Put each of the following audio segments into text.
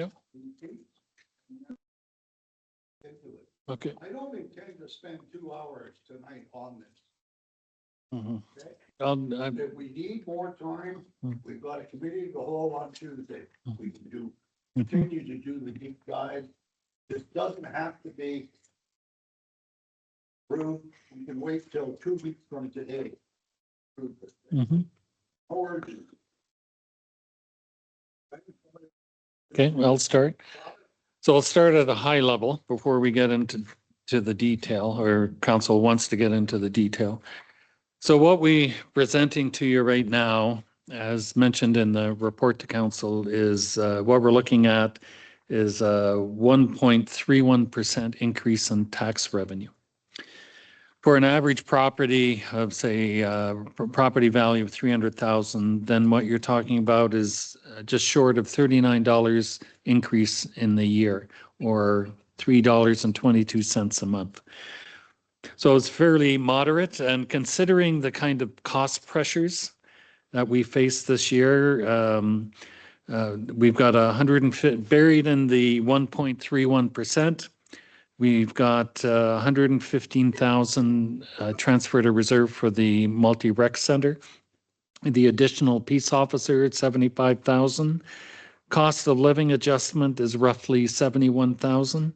No. Okay. I don't intend to spend 2 hours tonight on this. Mhm. Okay? I'm- If we need more time, Hmm. we've got a committee of the whole on Tuesday. We can Mhm. continue to do the deep dive. This doesn't have to be approved. We can wait till 2 weeks from today. Approve this thing. Mhm. Or Okay, I'll start. So I'll start at a high level before we get into the detail, or council wants to get into the detail. So what we presenting to you right now, as mentioned in the report to council, is what we're looking at is a 1.31% increase in tax revenue. For an average property of, say, property value of 300,000, then what you're talking about is just short of $39 increase in the year, or $3.22 a month. So it's fairly moderate, and considering the kind of cost pressures that we face this year, we've got 150 buried in the 1.31%. We've got 115,000 transferred to reserve for the multi-rec center. The additional peace officer at 75,000. Cost of living adjustment is roughly 71,000.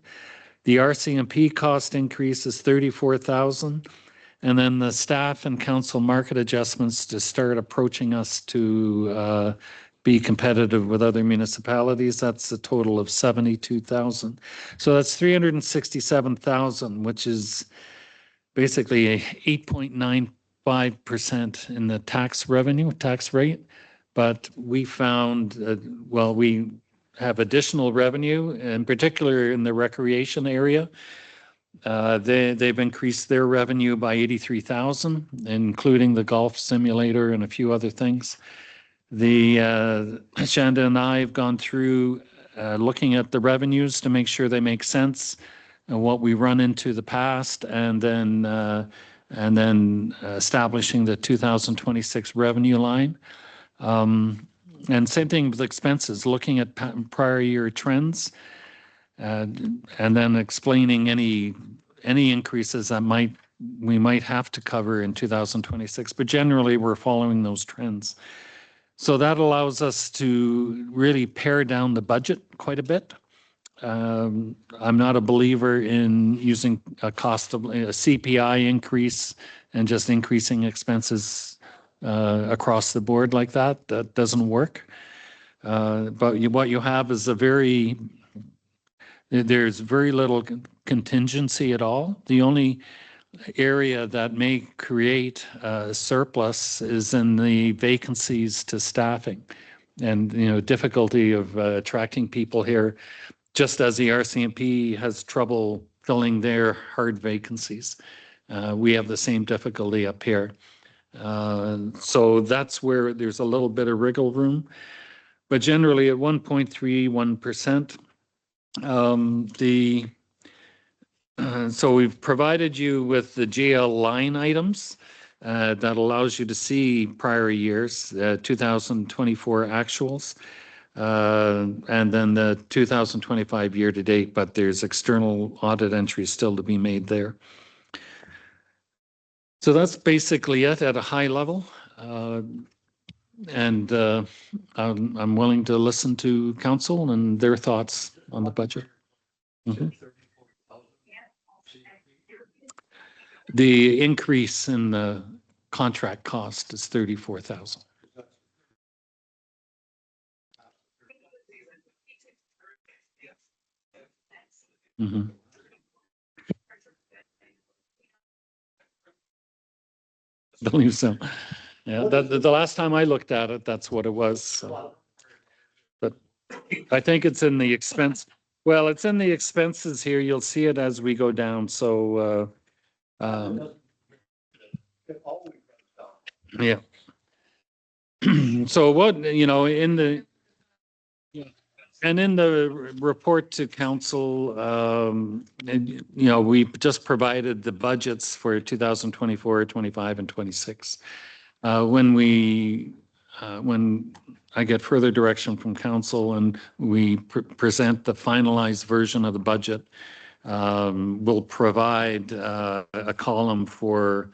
The RCMP cost increase is 34,000. And then the staff and council market adjustments to start approaching us to be competitive with other municipalities. That's a total of 72,000. So that's 367,000, which is basically a 8.95% in the tax rate. But we found, we have additional revenue, in particular in the recreation area. They've increased their revenue by 83,000, including the golf simulator and a few other things. Shanda and I have gone through looking at the revenues to make sure they make sense and what we run into the past, and then establishing the 2026 revenue line. And same thing with expenses, looking at prior year trends, and then explaining any increases that we might have to cover in 2026. But generally, we're following those trends. So that allows us to really pare down the budget quite a bit. I'm not a believer in using a CPI increase and just increasing expenses across the board like that. That doesn't work. But what you have is there's very little contingency at all. The only area that may create a surplus is in the vacancies to staffing, and difficulty of attracting people here, just as the RCMP has trouble filling their hard vacancies. We have the same difficulty up here. So that's where there's a little bit of wriggle room, but generally at 1.31%. So we've provided you with the GL line items that allows you to see prior years, 2024 actuals, and then the 2025 year to date, but there's external audit entries still to be made there. So that's basically it at a high level. And I'm willing to listen to council and their thoughts on the budget. Mhm. The increase in the contract cost is 34,000. Mm-hmm. Believe so. Yeah, the last time I looked at it, that's what it was. So. But I think it's in the expense. Well, it's in the expenses here. You'll see it as we go down. So, yeah. So what, in the report to council, we just provided the budgets for 2024, 25, and 26. When I get further direction from council and we present the finalized version of the budget, we'll provide a column for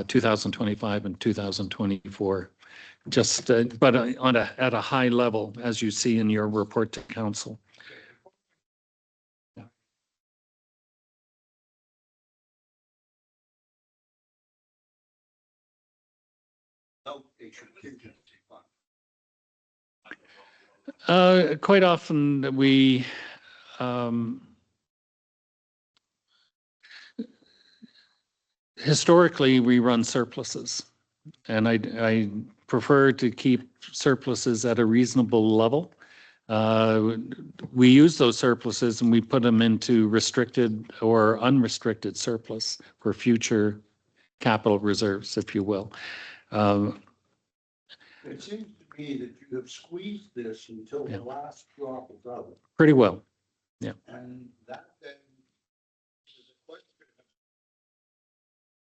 2025 and 2024. Just, but at a high level, as you see in your report to council. No, a contingency fund. Quite often we, historically, we run surpluses. And I prefer to keep surpluses at a reasonable level. We use those surpluses and we put them into restricted or unrestricted surplus for future capital reserves, if you will. It seems to me that you have squeezed this until Yeah. the last drop is out. Pretty well. And that then is a question.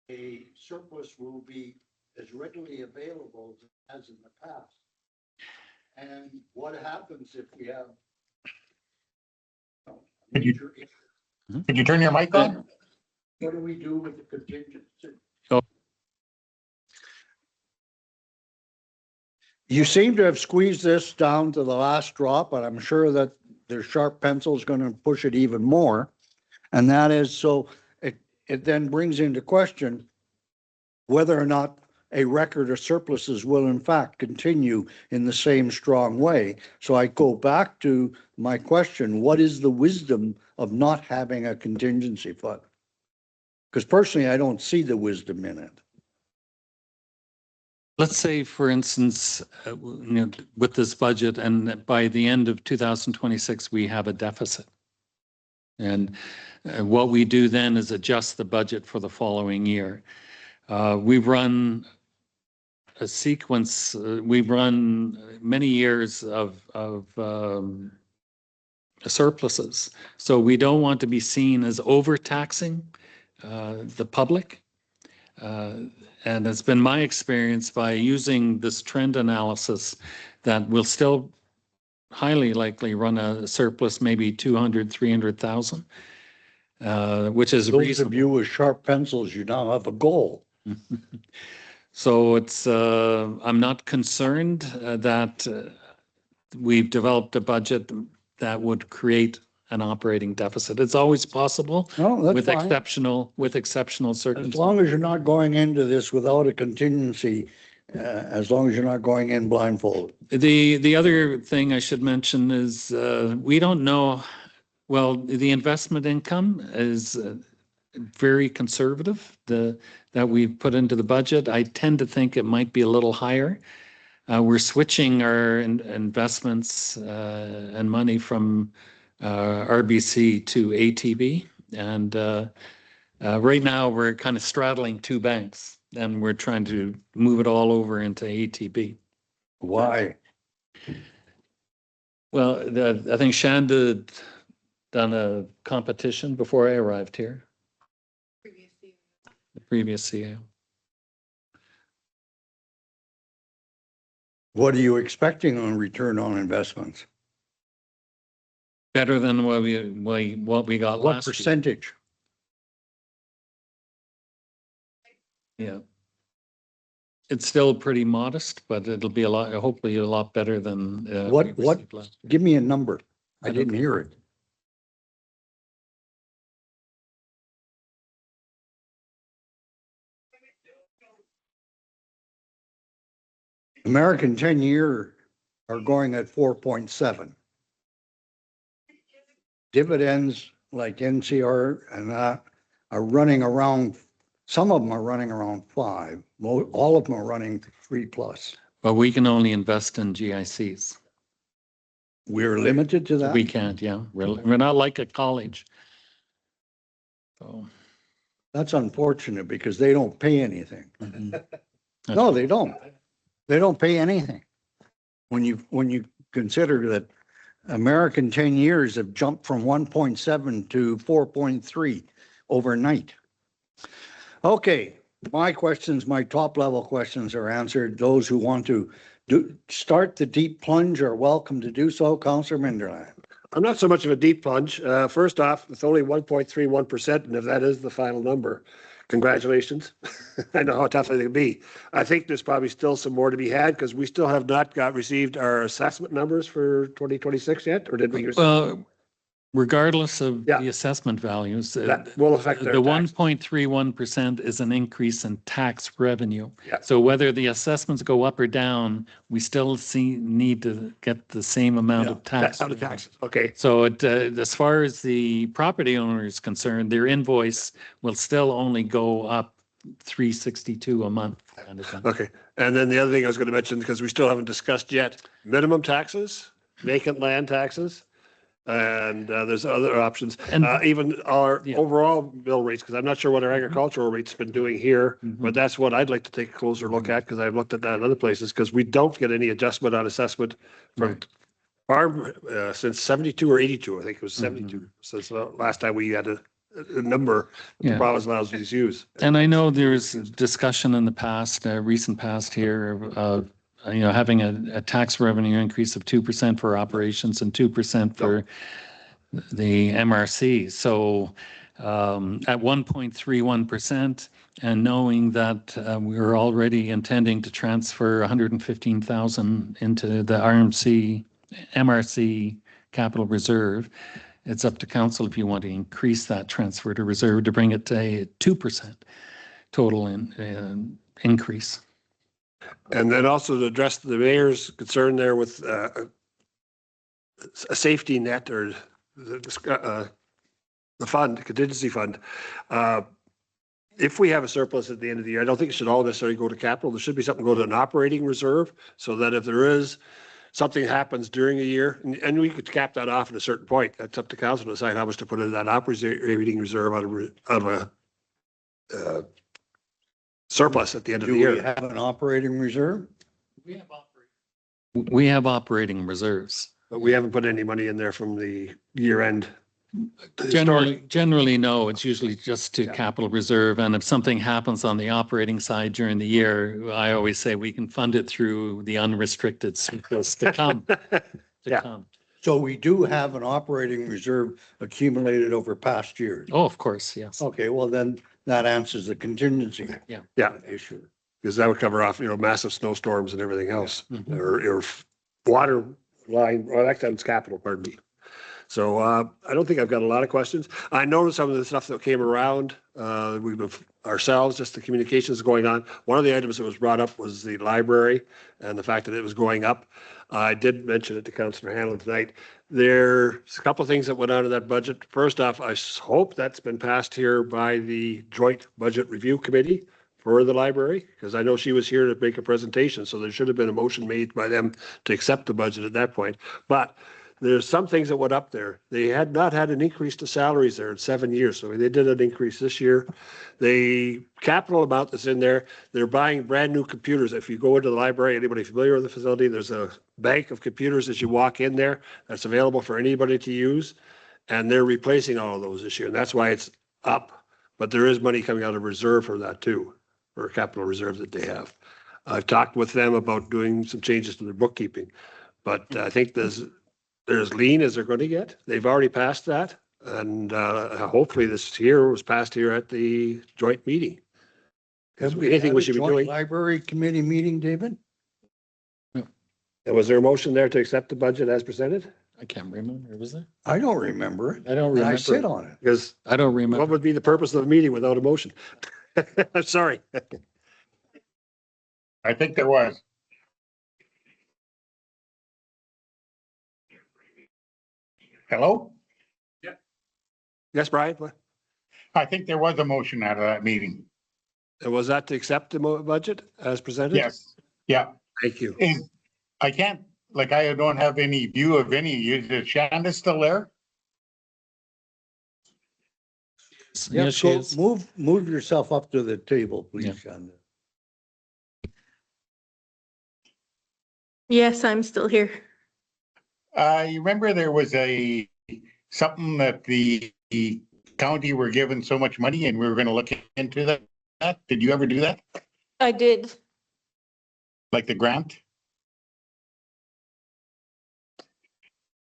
A surplus will be as readily available as in the past. And what happens if we have Could you- major issues? Could you turn your mic on? What do we do with the contingency? You seem to have squeezed this down to the last drop, but I'm sure that their sharp pencil is going to push it even more. And that is, so it then brings into question whether or not a record of surpluses will in fact continue in the same strong way. So I go back to my question, what is the wisdom of not having a contingency fund? Because personally, I don't see the wisdom in it. Let's say, for instance, with this budget, and by the end of 2026, we have a deficit. And what we do then is adjust the budget for the following year. We run a sequence, we run many years of surpluses. So we don't want to be seen as overtaxing the public. And it's been my experience by using this trend analysis that we'll still highly likely run a surplus, maybe 200, 300,000, which is Those reasonable. of you with sharp pencils, you now have a goal. So it's, I'm not concerned that we've developed a budget that would create an operating deficit. It's always possible No, that's with fine. exceptional As circumstances. long as you're not going into this without a contingency, as long as you're not going in blindfolded. The other thing I should mention is we don't know, well, the investment income is very conservative, that we've put into the budget. I tend to think it might be a little higher. We're switching our investments and money from RBC to ATB. And right now we're kind of straddling two banks and we're trying to move it all over into ATB. Why? Well, I think Shanda done a competition before I arrived here. The previous CEO. What are you expecting on return on investments? Better than what we got What last year. percentage? Yeah. It's still pretty modest, but it'll be hopefully a lot better than What- we what- received last year. Give me a number. I I don't didn't know. hear it. American 10-year are going at 4.7. Dividends like NCR and that are running around, some of them are running around 5. All of them are running 3+. But we can only invest in GICs. We're limited to that? We can't, yeah. We're not like a college. So. That's unfortunate because they don't pay anything. mhm. No, they don't. They don't pay anything. When you consider that American 10 years have jumped from 1.7 to 4.3 overnight. Okay, my questions, my top level questions are answered. Those who want to start the deep plunge, are welcome to do so, Councillor Minderland. I'm not so much of a deep plunge. First off, it's only 1.31%, and if that is the final number, congratulations. I know how tough it can be. I think there's probably still some more to be had because we still have not received our assessment numbers for 2026 yet, or did we? Well, regardless of Yeah. the assessment values, That will affect their the tax. 1.31% is an increase in tax revenue. Yeah. So whether the assessments go up or down, we still need to get the same amount of tax. That's how the taxes, okay. So as far as the property owner is concerned, their invoice will still only go up 362 a month. Kind of thing. Okay, and then the other thing I was going to mention, because we still haven't discussed yet, minimum taxes, vacant land taxes, and there's other options. And- Even our Yeah. overall mill rates, because I'm not sure what our agricultural rate's been doing here, but that's what I'd like to take a closer look at, because I've looked at that in other places, because we don't get any adjustment on assessment from Right. farm since 72 or 82, I think it was 72, since the last time we had a number that the Yeah. province allows us to use. And I know there's discussion in the past, recent past here of, having a tax revenue increase of 2% for operations and 2% for the MRC. So at 1.31% and knowing that we're already intending to transfer 115,000 into the MRC capital reserve, it's up to council if you want to increase that transfer to reserve to bring it to a 2% total increase. And then also to address the mayor's concern there with a safety net or the fund, contingency fund. If we have a surplus at the end of the year, I don't think it should all necessarily go to capital. There should be something go to an operating reserve so that if there is something happens during a year, and we could cap that off at a certain point, that's up to council to decide how much to put in that operating reserve out of a surplus at the end of Do the we year. have an operating reserve? We have operating reserves. But we haven't put any money in there from the year end. Generally, no, it's usually just to capital reserve. And if something happens on the operating side during the year, I always say we can fund it through the unrestricted surplus to come. Yeah. So we do have an operating reserve accumulated over past years. Oh, of course, yes. Okay, well then that answers the contingency. Yeah, Issue. because that would cover off, massive snowstorms and everything else, Mhm. or water line, or that time's capital, pardon me. So I don't think I've got a lot of questions. I noticed some of the stuff that came around, we've been ourselves, just the communications going on. One of the items that was brought up was the library and the fact that it was going up. I did mention it to Councillor Hanlon tonight. There's a couple of things that went out of that budget. First off, I hope that's been passed here by the Joint Budget Review Committee for the library, because I know she was here to make a presentation, so there should have been a motion made by them to accept the budget at that point. But there's some things that went up there. They had not had an increase to salaries there in 7 years, so they did an increase this year. The capital amount that's in there, they're buying brand new computers. If you go into the library, anybody familiar with the facility, there's a bank of computers as you walk in there that's available for anybody to use. And they're replacing all of those this year, and that's why it's up. But there is money coming out of reserve for that too, or capital reserve that they have. I've talked with them about doing some changes to their bookkeeping, but I think they're as lean as they're going to get. They've already passed that. And hopefully this here was passed here at the joint meeting. Because anything we should be doing. Library committee meeting, David? Was there a motion there to accept the budget as presented? I can't remember, was there? I don't remember it. I don't And I sit remember. on it. Because I don't what remember. would be the purpose of the meeting without a motion? I'm sorry. I think there was. Hello? Yes, Brian? What? I think there was a motion out of that meeting. And was that to accept the budget as presented? Yes, yeah. Thank you. And I can't, I don't have any view of any, is Shanda still there? Yeah, Yes, she so is. move yourself up to the table, please, Shanda. Yes, I'm still here. You remember there was something that the county were given so much money and we were gonna look into that? Did you ever do that? I did. Like the grant?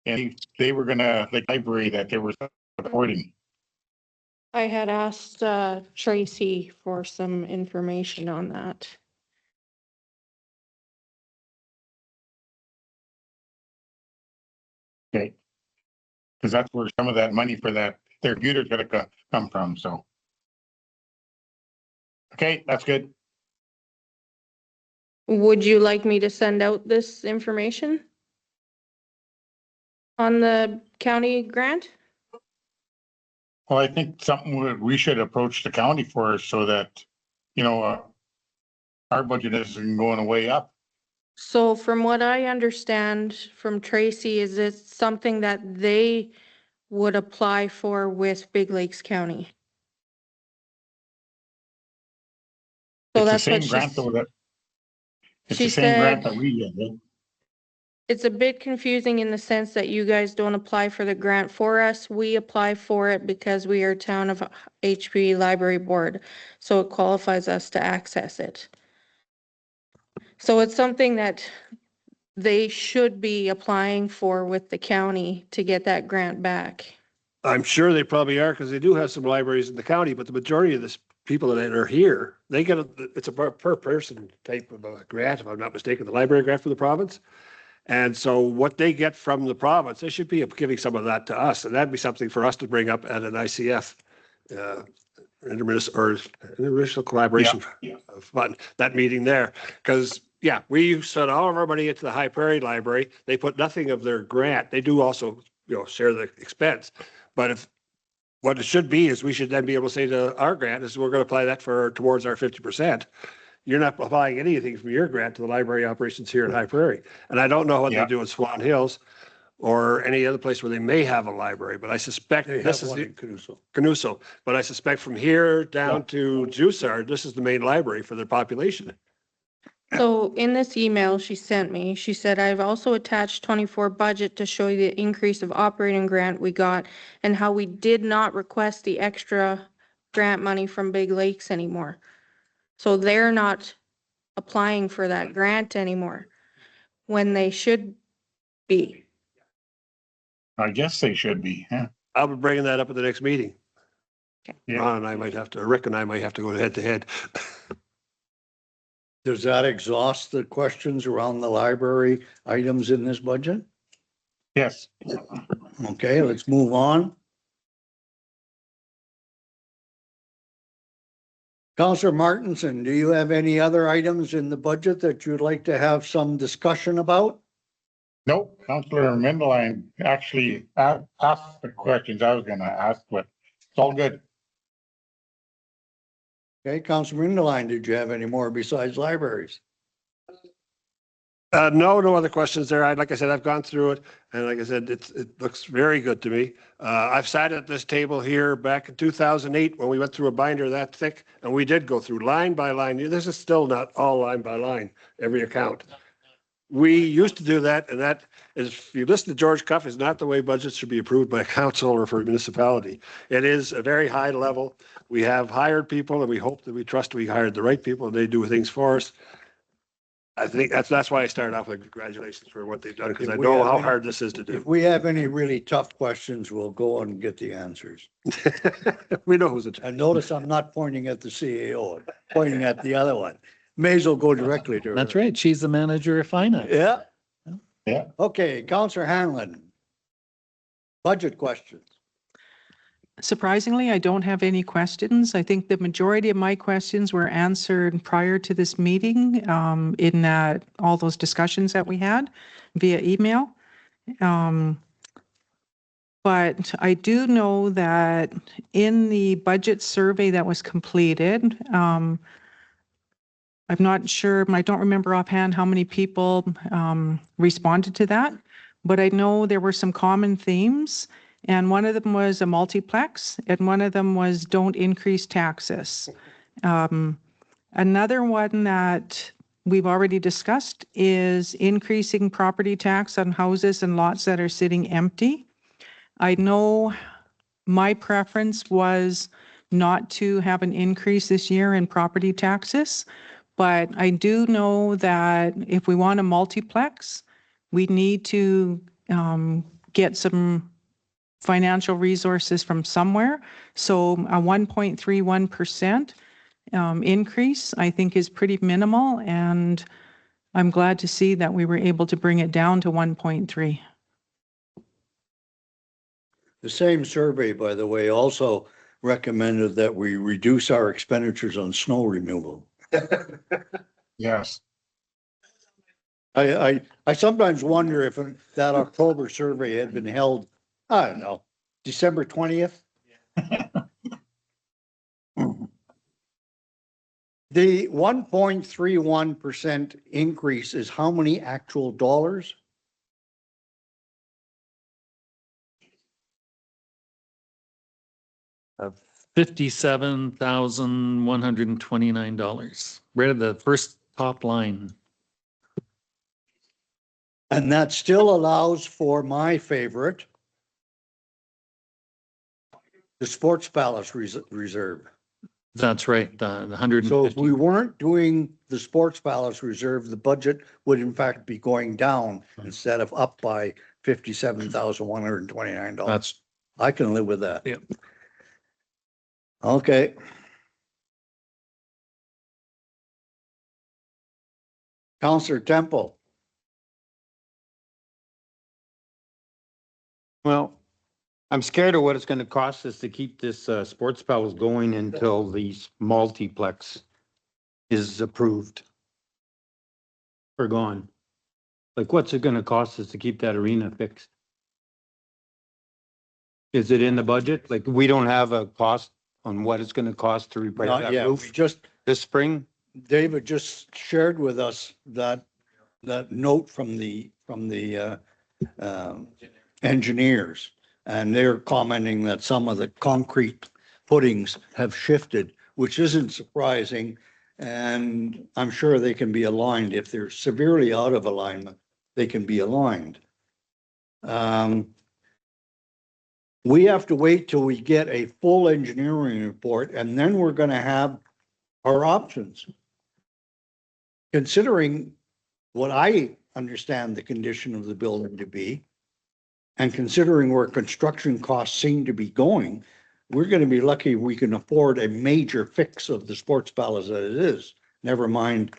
and they were gonna, the library that they were supporting. I had asked Tracy for some information on that. Okay. Because that's where some of that money for that, their computer's gonna come from, so. Okay, that's good. Would you like me to send out this information on the county grant? Well, I think something we should approach the county for so that, you know, our budget isn't going way up. So from what I understand from Tracy, is it something that they would apply for with Big Lakes County? So It's the that's what same grant though that. It's she the same grant said. that we get. Eh? It's a bit confusing in the sense that you guys don't apply for the grant for us. We apply for it because we are town of HB Library Board. So it qualifies us to access it. So it's something that they should be applying for with the county to get that grant back. I'm sure they probably are because they do have some libraries in the county, but the majority of the people that are here, they get it's a per person type of a grant, if I'm not mistaken, the library grant for the province. And so what they get from the province, they should be giving some of that to us. And that'd be something for us to bring up at an ICF, intermunicipal collaboration fund, that meeting there. Because, yeah, we sent all of our money into the High Prairie Library. They put nothing of their grant. They do also, share the expense. But if what it should be is we should then be able to say to our grant is we're going to apply that towards our 50%. You're not applying anything from your grant to the library operations here in High Prairie. And I don't know what they do in Swan Hills or any other place where they may have a library, but I suspect this is the Canuso. But I suspect from here down to Jussard, this is the main library for their population. So in this email she sent me, she said, I've also attached 24 budget to show you the increase of operating grant we got and how we did not request the extra grant money from Big Lakes anymore. So they're not applying for that grant anymore when they should be. I guess they should be. Yeah. I'll be bringing that up at the next meeting. Okay. Yeah. Ron and I might have to, Rick and I might have to go head to head. Does that exhaust the questions around the library items in this budget? Yes. Okay, let's move on. Counselor Martinson, do you have any other items in the budget that you'd like to have some discussion about? Nope. Councillor Mendeline actually asked the questions I was gonna ask, but it's all good. Okay, Counselor Mindeline, did you have any more besides libraries? No other questions there. Like I said, I've gone through it, and like I said, it looks very good to me. I've sat at this table here back in 2008 when we went through a binder that thick, and we did go through line by line. This is still not all line by line, every account. We used to do that, and that is, if you listen to George Cuff, is not the way budgets should be approved by a council or for a municipality. It is a very high level. We have hired people, and we hope that we trust we hired the right people, and they do things for us. I think that's why I started off with congratulations for what they've done, because I know how hard this is to If do. we have any really tough questions, we'll go and get the answers. We know who's in charge. And notice I'm not pointing at the CAO, I'm pointing at the other one. May as well go directly to her. That's right. She's the manager of finance. Yeah. Yeah. Okay, Counselor Hanlon. Budget questions. Surprisingly, I don't have any questions. I think the majority of my questions were answered prior to this meeting in all those discussions that we had via email. But I do know that in the budget survey that was completed, I'm not sure, I don't remember offhand how many people responded to that, but I know there were some common themes. And one of them was a multiplex, and one of them was don't increase taxes. Another one that we've already discussed is increasing property tax on houses and lots that are sitting empty. I know my preference was not to have an increase this year in property taxes, but I do know that if we want a multiplex, we need to get some financial resources from somewhere. So a 1.31% increase, I think, is pretty minimal, and I'm glad to see that we were able to bring it down to 1.3. The same survey, by the way, also recommended that we reduce our expenditures on snow removal. Yes. I sometimes wonder if that October survey had been held, I don't know, December 20th? The 1.31% increase is how many actual dollars? $57,129. Right at the first top line. And that still allows for my favorite, the Sports Palace Reserve. That's right, the So if 150. we weren't doing the Sports Palace Reserve, the budget would in fact be going down instead of up by $57,129. That's, I can live with that. Yep. Okay. Counselor Temple. Well, I'm scared of what it's gonna cost us to keep this Sports Palace going until the multiplex is approved. Or gone. Like, what's it gonna cost us to keep that arena fixed? Is it in the budget? Like, we don't have a cost on what it's gonna cost to replace Not that yet. We roof just, this spring? David just shared with us that note from the engineers. And they're commenting that some of the concrete footings have shifted, which isn't surprising. And I'm sure they can be aligned. If they're severely out of alignment, they can be aligned. We have to wait till we get a full engineering report, and then we're gonna have our options. Considering what I understand the condition of the building to be, and considering where construction costs seem to be going, we're gonna be lucky if we can afford a major fix of the Sports Palace as it is, never mind,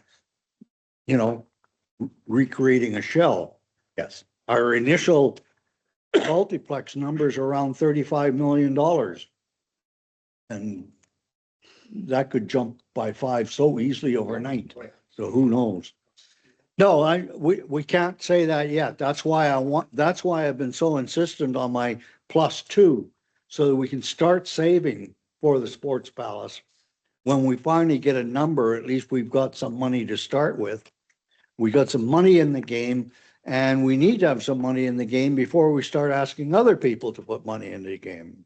recreating a shell. Yes. Our initial multiplex numbers around $35 million. And that could jump by 5 so easily overnight. So who knows? No, we can't say that yet. That's why I've been so insistent on my +2, so that we can start saving for the Sports Palace. When we finally get a number, at least we've got some money to start with. We got some money in the game, and we need to have some money in the game before we start asking other people to put money in the game.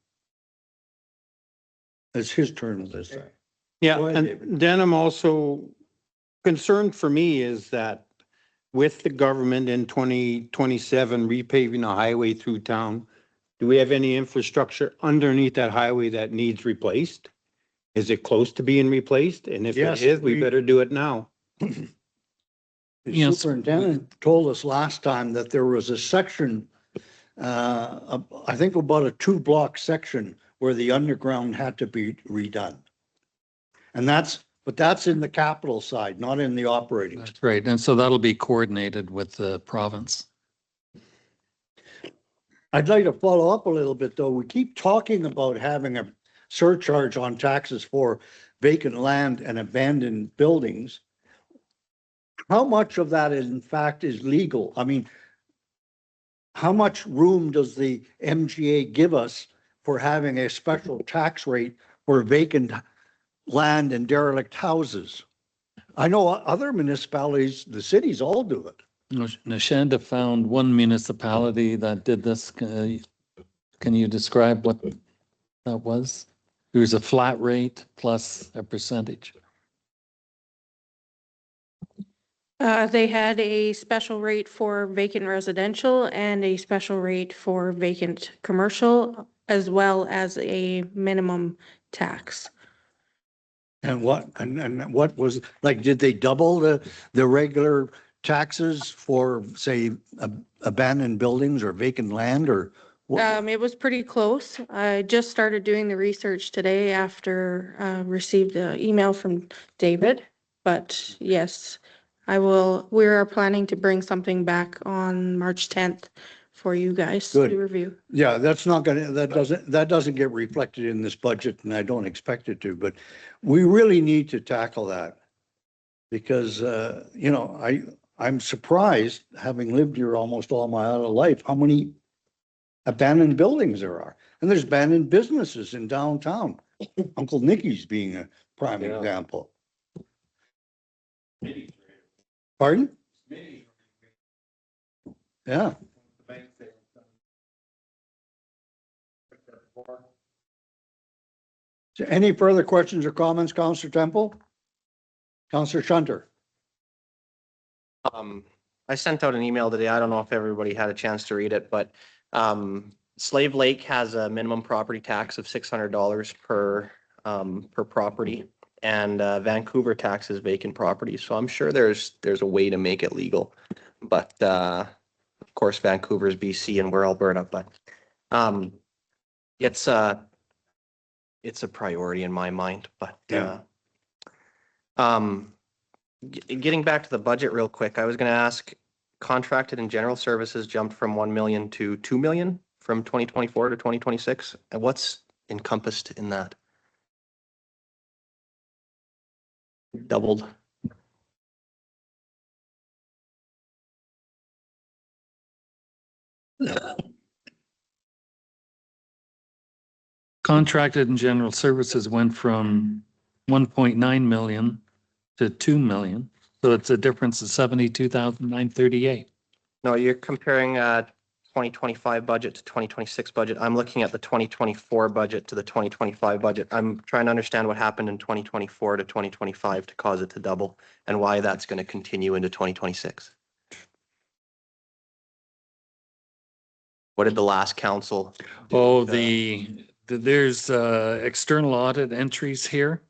It's his turn this time. Yeah, Go ahead, and David. then I'm also concerned for me is that with the government in 2027 repaving a highway through town, do we have any infrastructure underneath that highway that needs replaced? Is it close to being replaced? And if it Yes, is, we we- better do it now. The Yes. superintendent told us last time that there was a section, I think about a 2-block section where the underground had to be redone. And but that's in the capital side, not in the operating. that's right. And so that'll be coordinated with the province. I'd like to follow up a little bit, though. We keep talking about having a surcharge on taxes for vacant land and abandoned buildings. How much of that in fact is legal? I mean, how much room does the MGA give us for having a special tax rate for vacant land and derelict houses? I know other municipalities, the cities all do it. Nashanda found one municipality that did this. Can you describe what that was? It was a flat rate plus a percentage. They had a special rate for vacant residential and a special rate for vacant commercial, as well as a minimum tax. And what was, like, did they double the regular taxes for, say, abandoned buildings or vacant land or? what? It was pretty close. I just started doing the research today after, received an email from David. But yes, we are planning to bring something back on March 10th for you guys to Good. review. Yeah, that doesn't get reflected in this budget and I don't expect it to, but we really need to tackle that. Because, I'm surprised, having lived here almost all my adult life, how many abandoned buildings there are. And there's abandoned businesses in downtown. Uncle Nicky's being a prime Yeah. example. Pardon? Yeah. So any further questions or comments, Counselor Temple? Counselor Shunter? I sent out an email today. I don't know if everybody had a chance to read it, but Slave Lake has a minimum property tax of $600 per property. And Vancouver taxes vacant properties. So I'm sure there's a way to make it legal. But of course, Vancouver's BC and we're Alberta, but it's a priority in my mind, but Yeah. Getting back to the budget real quick, I was going to ask, contracted and general services jumped from 1 million to 2 million from 2024 to 2026. And what's encompassed in that? Doubled. Contracted and general services went from 1.9 million to 2 million. So it's a difference of 72,938. No, you're comparing 2025 budget to 2026 budget. I'm looking at the 2024 budget to the 2025 budget. I'm trying to understand what happened in 2024 to 2025 to cause it to double and why that's going to continue into 2026. What did the last council do? Oh, there's external audit entries here.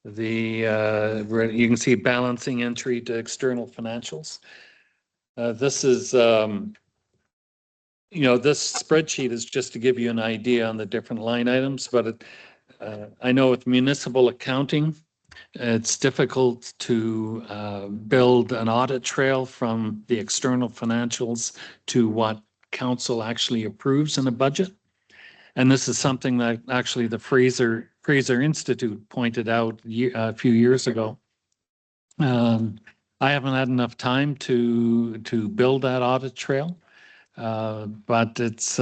Where you can see balancing entry to external financials. This is, this spreadsheet is just to give you an idea on the different line items, but I know with municipal accounting, it's difficult to build an audit trail from the external financials to what council actually approves in a budget. And this is something that actually the Fraser Institute pointed out a few years ago. I haven't had enough time to build that audit trail, but it's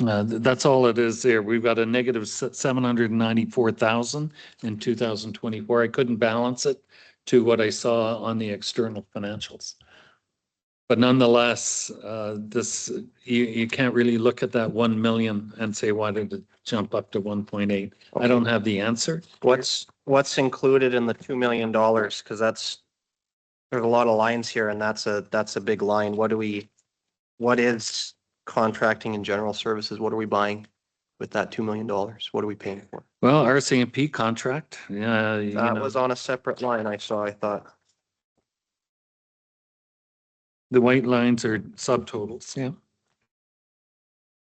that's all it is there. We've got a negative 794,000 in 2024. I couldn't balance it to what I saw on the external financials. But nonetheless, you can't really look at that 1 million and say, why did it jump up to 1.8? I don't have the answer. What's included in the $2 million? Because there's a lot of lines here and that's a big line. What is contracting and general services? What are we buying with that $2 million? What are we paying for? Well, RCMP contract, yeah. That was on a separate line I thought. The white lines are subtotals, yeah.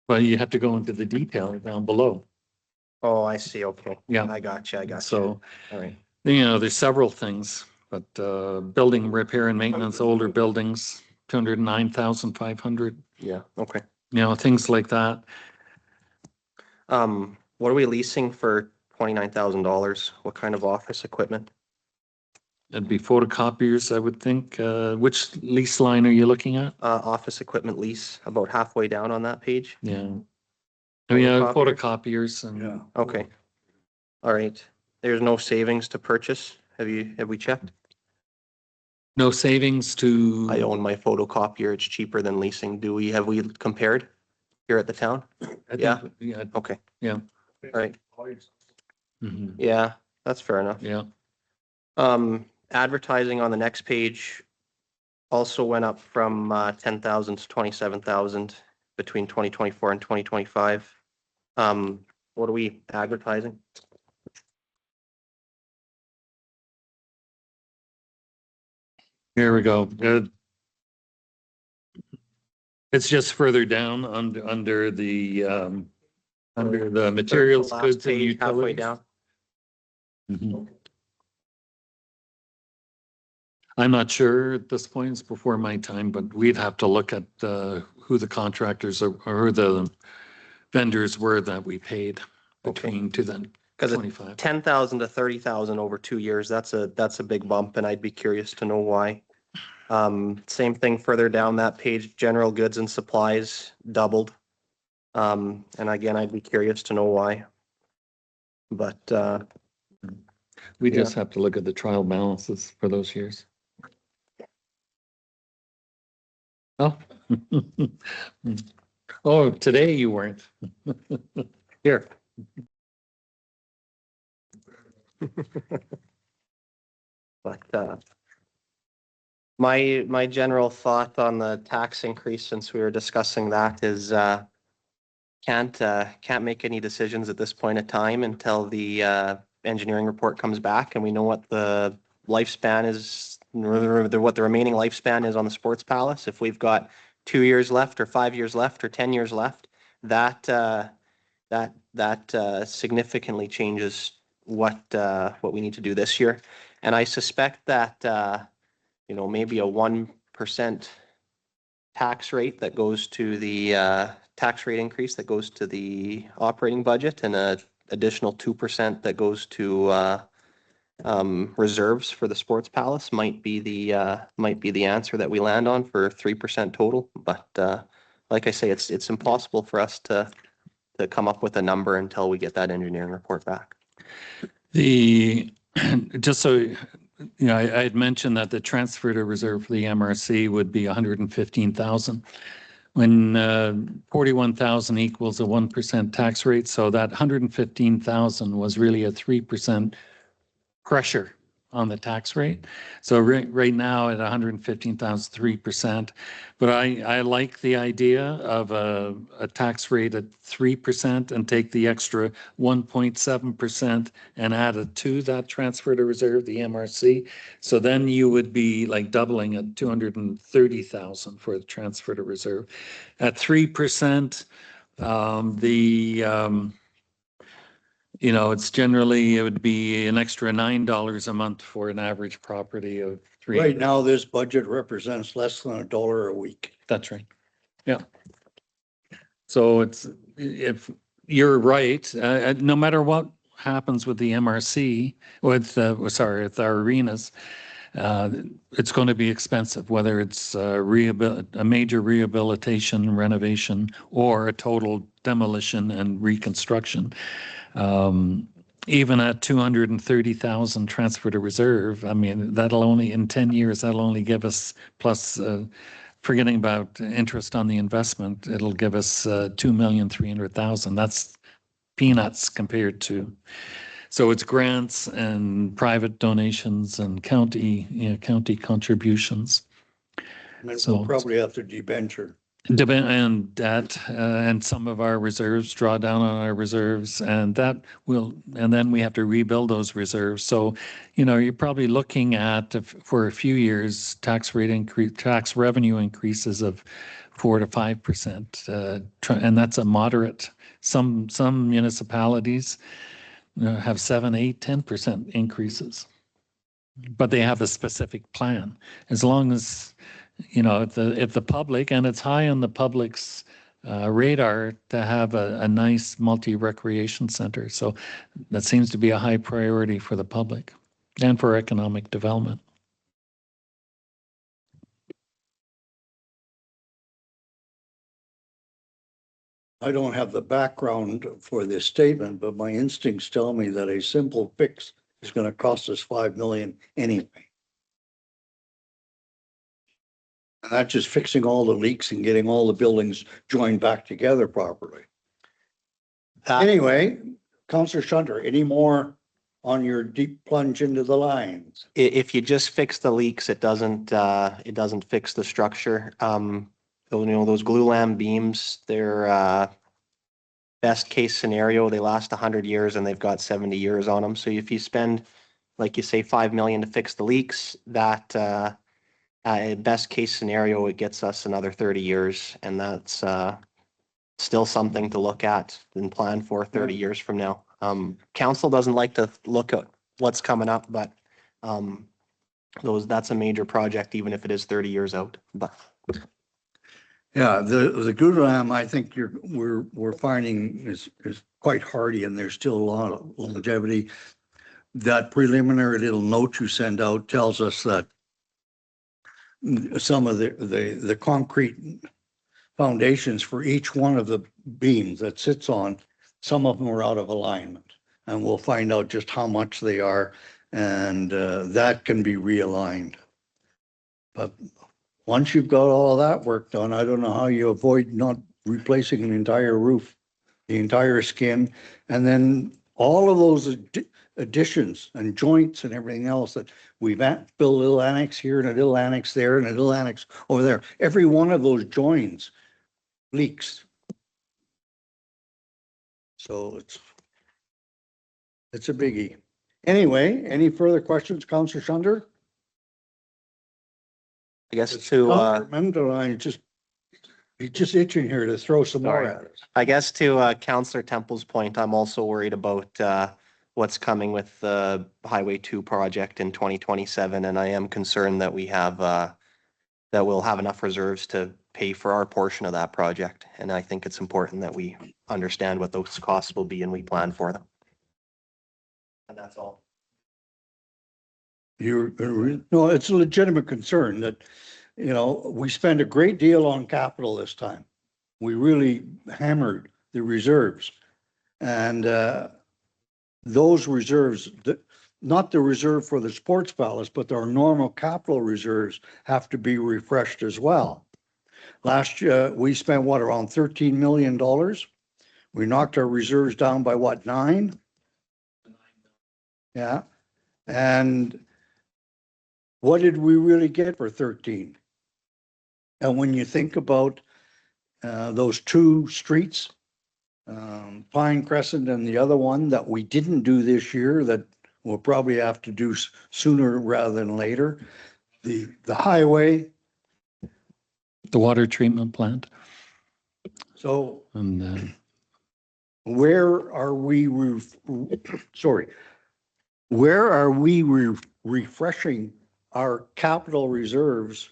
But you have to go into the detail down below. Oh, I see. Okay. Yeah. I got you. So, All right. there's several things, but building repair and maintenance, older buildings, 209,500, Yeah. Okay. things like that. What are we leasing for $29,000? What kind of office equipment? It'd be photocopiers, I would think. Which lease line are you looking at? Office equipment lease, about halfway down on that page. Yeah. Photocopier? Photocopiers and. Yeah. Okay. All right. There's no savings to purchase. Have we checked? No savings to. I own my photocopier. It's cheaper than leasing. Have we compared here at the town? I think- yeah. Yeah. Okay. Yeah. All right. Mhm. Yeah, that's fair enough. Yeah. Advertising on the next page also went up from 10,000 to 27,000 between 2024 and 2025. What are we advertising? Here we go. It's just further down under the materials, Last goods and page, halfway utilities. down. Mhm. I'm not sure at this point, it's before my time, but we'd have to look at who the contractors or who the vendors were that we paid between 2025. 10,000 to 30,000 over 2 years, that's a big bump, and I'd be curious to know why. Same thing further down that page, general goods and supplies doubled. And again, I'd be curious to know why. But, We just have to look at the trial balances for those years. Oh. Oh, today you weren't. Here. but, my general thought on the tax increase, since we were discussing that, is, can't make any decisions at this point in time until the, engineering report comes back and we know what the lifespan is, what the remaining lifespan is on the Sports Palace. If we've got 2 years left or 5 years left or 10 years left, that significantly changes what we need to do this year. And I suspect that, maybe a 1% tax rate that goes to the, tax rate increase that goes to the operating budget, and a additional 2% that goes to reserves for the Sports Palace might be the answer that we land on for 3% total. But like I say, it's impossible for us to come up with a number until we get that engineering report back. Just so, I had mentioned that the transfer to reserve for the MRC would be 115,000. When 41,000 equals a 1% tax rate, so that 115,000 was really a 3% pressure on the tax rate. So right now at 115,000, 3%. But I like the idea of a tax rate at 3% and take the extra 1.7% and add it to that transfer to reserve, the MRC. So then you would be like doubling at 230,000 for the transfer to reserve. At 3%, it's generally, it would be an extra $9 a month for an average property of three. Right now, this budget represents less than $1 a week. That's right. Yeah. So if you're right, no matter what happens with the MRC, with our arenas, it's going to be expensive, whether it's a major rehabilitation, renovation, or a total demolition and reconstruction. Even at 230,000 transfer to reserve, I mean, in 10 years, that'll only give us, plus forgetting about interest on the investment, it'll give us 2,300,000. That's peanuts compared to, so it's grants and private donations and county contributions. And So- we'll probably have to debenture. And debt, and some of our reserves, draw down on our reserves, and then we have to rebuild those reserves. So, you're probably looking at, for a few years, tax revenue increases of 4 to 5%. And that's a moderate. Some municipalities have 7, 8, 10% increases, but they have a specific plan. As long as, if the public, and it's high on the public's radar to have a nice multi-recreation center. So that seems to be a high priority for the public and for economic development. I don't have the background for this statement, but my instincts tell me that a simple fix is going to cost us 5 million anyway. And that's just fixing all the leaks and getting all the buildings joined back together properly. Anyway, Councillor Shunter, any more on your deep plunge into the lines? If you just fix the leaks, it doesn't fix the structure. Those glulam beams, they're best case scenario, they last 100 years and they've got 70 years on them. So if you spend, like you say, 5 million to fix the leaks, that Best case scenario, it gets us another 30 years, and that's still something to look at and plan for 30 years from now. Council doesn't like to look at what's coming up, but that's a major project, even if it is 30 years out. But Yeah, the Goulam, I think we're finding is quite hardy and there's still a lot of longevity. That preliminary little note you send out tells us that some of the concrete foundations for each one of the beams that sits on, some of them are out of alignment. And we'll find out just how much they are, and that can be realigned. But once you've got all that work done, I don't know how you avoid not replacing an entire roof, the entire skin, and then all of those additions and joints and everything else that we've built a little annex here and a little annex there and a little annex over there. Every one of those joins leaks. So it's a biggie. Anyway, any further questions, Councillor Shunder? I guess to He's just itching here to throw some more Sorry. at us. I guess to Councillor Temple's point, I'm also worried about what's coming with the Highway 2 project in 2027, and I am concerned that that we'll have enough reserves to pay for our portion of that project. And I think it's important that we understand what those costs will be and we plan for them. And that's all. No, it's a legitimate concern that, we spend a great deal on capital this time. We really hammered the reserves. And those reserves, not the reserve for the sports palace, but our normal capital reserves have to be refreshed as well. Last year, we spent around $13 million. We knocked our reserves down by 9? Yeah. And what did we really get for 13? And when you think about those two streets, Pine Crescent and the other one that we didn't do this year that we'll probably have to do sooner rather than later, the highway. The water treatment plant. So And where are we, where are we refreshing our capital reserves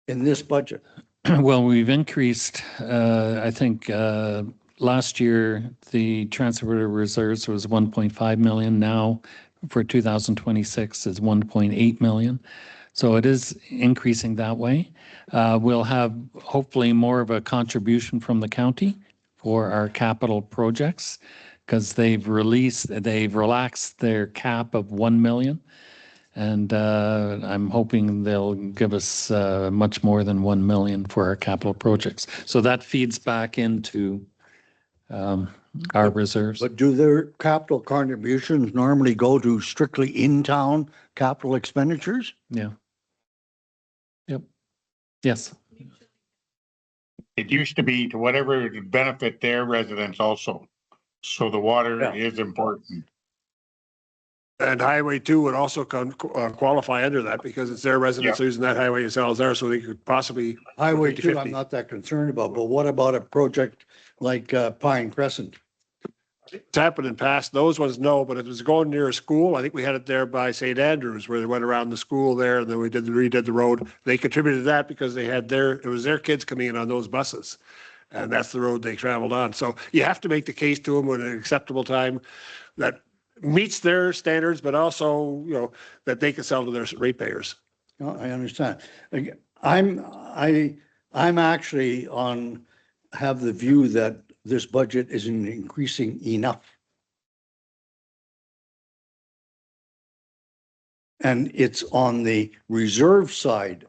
in this budget? well, we've increased, I think, last year, the transfer reserves was 1.5 million. Now for 2026 is 1.8 million. So it is increasing that way. We'll have hopefully more of a contribution from the county for our capital projects because they've relaxed their cap of 1 million. And I'm hoping they'll give us much more than 1 million for our capital projects. So that feeds back into our reserves. But do their capital contributions normally go to strictly in-town capital expenditures? Yeah. Yep. Yes. It used to be to whatever would benefit their residents also. So the water Yeah. is important. And Highway 2 would also qualify under that because it's their residents using that highway as well as ours, so they could possibly. Highway 2, 50-50. I'm not that concerned about, but what about a project like Pine Crescent? It's happened in past, those ones, no, but if it was going near a school, I think we had it there by St. Andrews where they went around the school there and then we redid the road. They contributed to that because it was their kids coming in on those buses. And that's the road they traveled on. So you have to make the case to them at an acceptable time that meets their standards, but also, that they can sell to their ratepayers. No, I understand. I'm actually have the view that this budget isn't increasing enough. And it's on the reserve side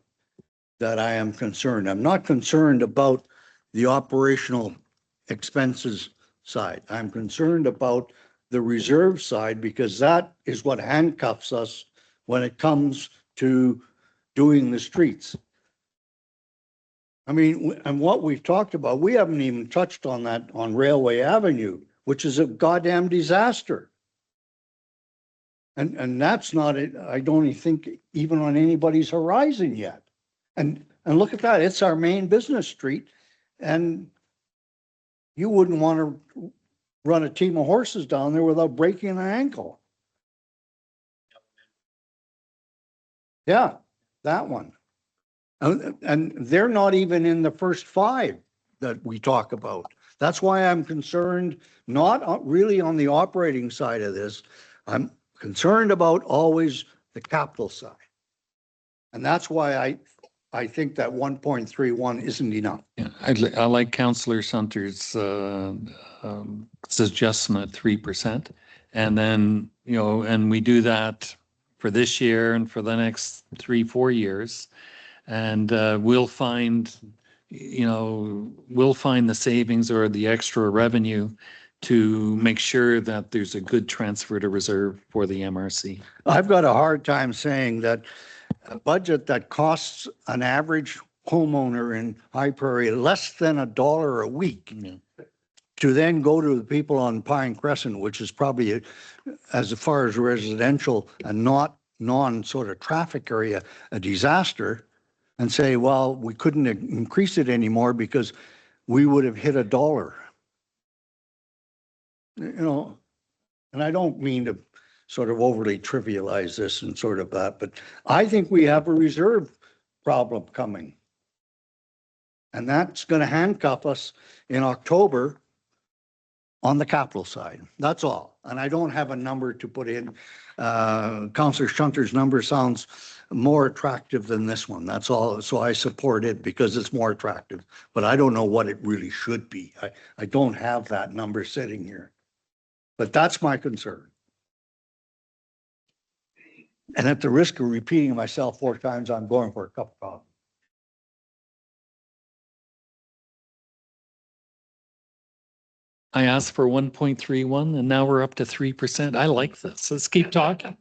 that I am concerned. I'm not concerned about the operational expenses side. I'm concerned about the reserve side because that is what handcuffs us when it comes to doing the streets. I mean, and what we've talked about, we haven't even touched on that on Railway Avenue, which is a goddamn disaster. And that's not it. I don't even think even on anybody's horizon yet. And look at that. It's our main business street. And you wouldn't want to run a team of horses down there without breaking an ankle. Yeah, that one. And they're not even in the first 5 that we talk about. That's why I'm concerned, not really on the operating side of this. I'm concerned about always the capital side. And that's why I think that 1.31 isn't enough. Yeah, I like Councillor Sunter's suggestion at 3%. And then, you know, and we do that for this year and for the next 3-4 years. And we'll find, you know, we'll find the savings or the extra revenue to make sure that there's a good transfer to reserve for the MRC. I've got a hard time saying that a budget that costs an average homeowner in High Prairie less than $1 a week to then go to the people on Pine Crescent, which is probably, as far as residential and not non sort of traffic area, a disaster, and say, well, we couldn't increase it anymore because we would have hit $1. You know, and I don't mean to sort of overly trivialize this and sort of that, but I think we have a reserve problem coming. And that's going to handcuff us in October on the capital side. That's all. And I don't have a number to put in. Councillor Shunter's number sounds more attractive than this one. That's all. So I support it because it's more attractive, but I don't know what it really should be. I don't have that number sitting here, but that's my concern. And at the risk of repeating myself 4 times, I'm going for a cup of coffee. I asked for 1.31 and now we're up to 3%. I like this. Let's keep talking.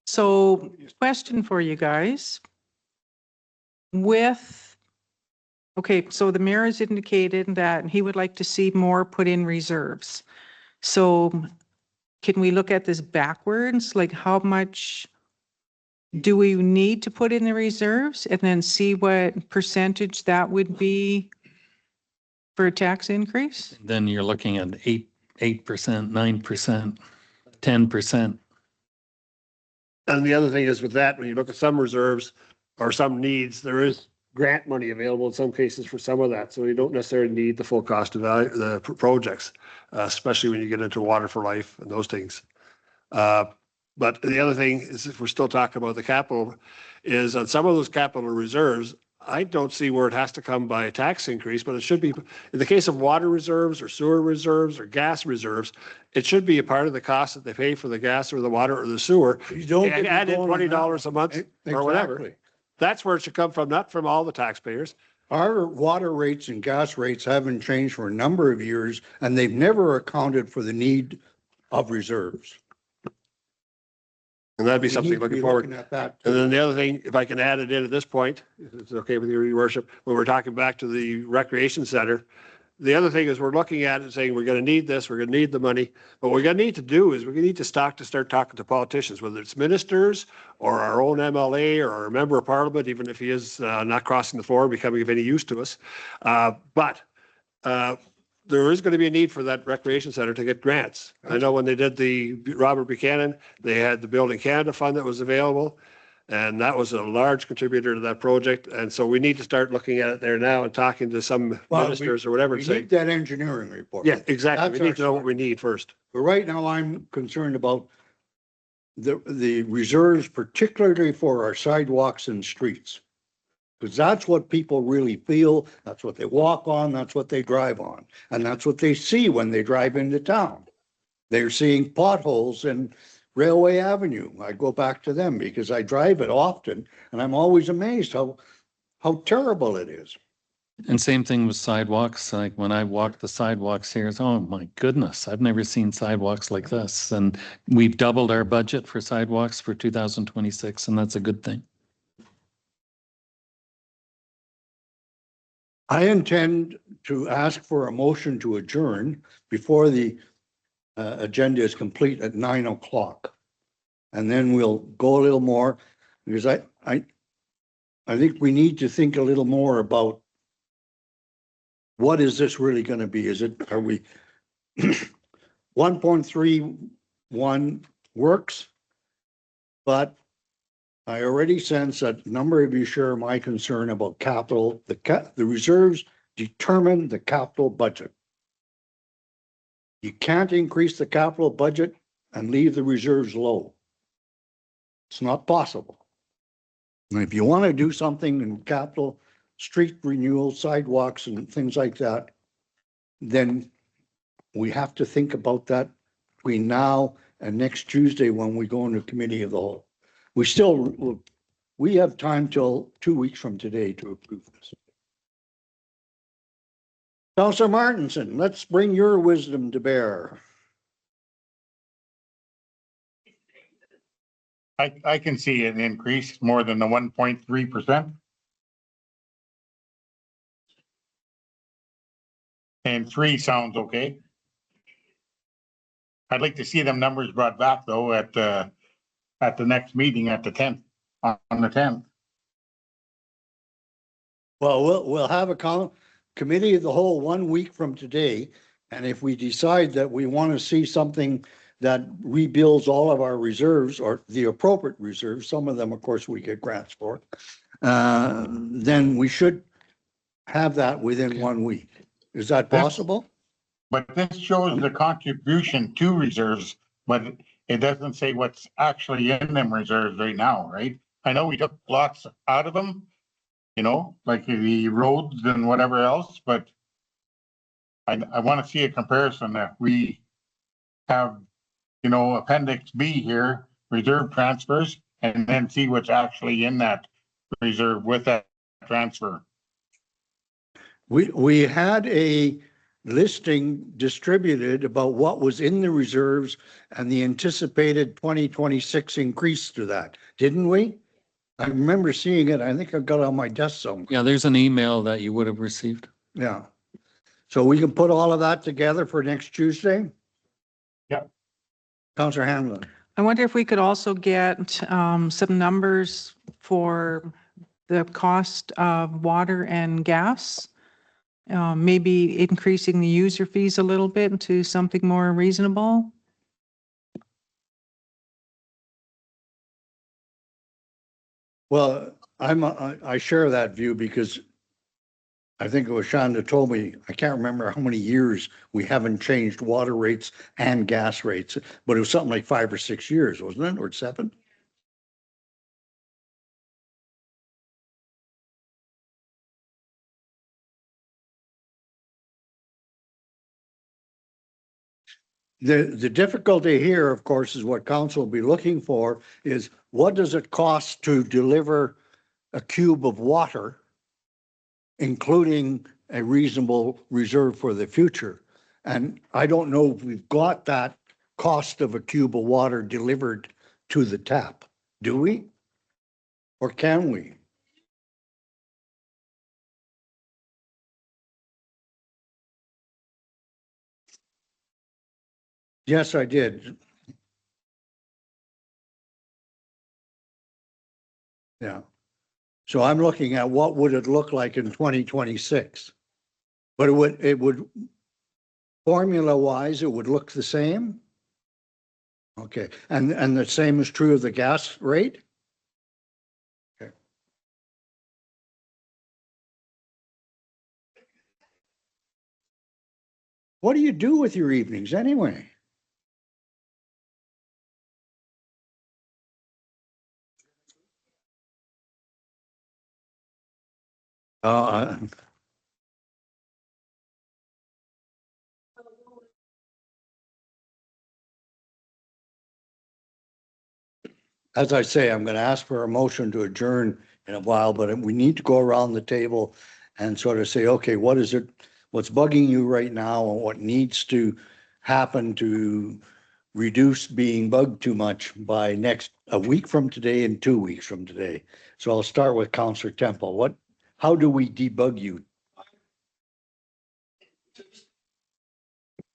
So question for you guys. Okay, so the mayor has indicated that he would like to see more put in reserves. So can we look at this backwards? Like how much do we need to put in the reserves and then see what percentage that would be for a tax increase? Then you're looking at 8%, 9%, 10%. And the other thing is with that, when you look at some reserves or some needs, there is grant money available in some cases for some of that. So you don't necessarily need the full cost of value, the projects, especially when you get into water for life and those things. But the other thing is, if we're still talking about the capital, is on some of those capital reserves, I don't see where it has to come by a tax increase, but it should be, in the case of water reserves or sewer reserves or gas reserves, it should be a part of the cost that they pay for the gas or the water or the sewer. You don't And add in $20 a month or whatever. Exactly. That's where it should come from, not from all the taxpayers. Our water rates and gas rates haven't changed for a number of years, and they've never accounted for the need of reserves. And that'd be We something need to looking be forward. looking at that And too. then the other thing, if I can add it in at this point, if it's okay with your worship, when we're talking back to the recreation center, the other thing is we're looking at it saying, we're going to need this, we're going to need the money. But what we're going to need to do is we're going to need to start talking to politicians, whether it's ministers or our own MLA or our member of parliament, even if he is not crossing the floor, becoming of any use to us. But there is going to be a need for that recreation center to get grants. I know when they did the Robert Buchanan, they had the Building Canada Fund that was available. And that was a large contributor to that project. And so we need to start looking at it there now and talking to some Well, ministers or whatever We and say, need that engineering report. yeah, exactly. That's We need to know our what we need first. But right now, I'm concerned about the reserves, particularly for our sidewalks and streets. Because that's what people really feel, that's what they walk on, that's what they drive on, and that's what they see when they drive into town. They're seeing potholes in Railway Avenue. I go back to them because I drive it often, and I'm always amazed how terrible it is. And same thing with sidewalks. Like when I walk the sidewalks here, it's, oh my goodness, I've never seen sidewalks like this. And we've doubled our budget for sidewalks for 2026, and that's a good thing. I intend to ask for a motion to adjourn before the agenda is complete at 9 o'clock. And then we'll go a little more, because I think we need to think a little more about what is this really gonna be? Are we 1.31 works? But I already sense that a number of you share my concern about capital. The reserves determine the capital budget. You can't increase the capital budget and leave the reserves low. It's not possible. And if you want to do something in capital, street renewal, sidewalks and things like that, then we have to think about that between now and next Tuesday when we go into committee of the whole. We have time till 2 weeks from today to approve this. Councillor Martinson, let's bring your wisdom to bear. I can see an increase more than the 1.3%. And 3 sounds okay. I'd like to see them numbers brought back though at the next meeting at the 10th, on the 10th. Well, we'll have a committee of the whole 1 week from today. And if we decide that we want to see something that rebuilds all of our reserves or the appropriate reserves, some of them, of course, we get grants for, then we should have that within 1 week. Is that possible? But this shows the contribution to reserves, but it doesn't say what's actually in them reserves right now, right? I know we took lots out of them, you know, like the roads and whatever else, but I want to see a comparison that we have, you know, Appendix B here, reserve transfers, and then see what's actually in that reserve with that transfer. We had a listing distributed about what was in the reserves and the anticipated 2026 increase to that, didn't we? I remember seeing it. I think I've got it on my desk somewhere. Yeah, there's an email that you would have received. Yeah. So we can put all of that together for next Tuesday? Yep. Councillor Hanlon. I wonder if we could also get some numbers for the cost of water and gas. Maybe increasing the user fees a little bit to something more reasonable. Well, I share that view because I think it was Shonda told me, I can't remember how many years we haven't changed water rates and gas rates, but it was something like 5 or 6 years, wasn't it? Or 7? The difficulty here, of course, is what council will be looking for is what does it cost to deliver a cube of water, including a reasonable reserve for the future? And I don't know if we've got that cost of a cube of water delivered to the tap. Do we? Or can we? Yes, I did. Yeah. So I'm looking at what would it look like in 2026? But it would formula wise, it would look the same. Okay. And the same is true of the gas rate? Okay. What do you do with your evenings anyway? As I say, I'm going to ask for a motion to adjourn in a while, but we need to go around the table and sort of say, okay, what is it, what's bugging you right now and what needs to happen to reduce being bugged too much by a week from today and 2 weeks from today. So I'll start with Councillor Temple. How do we debug you?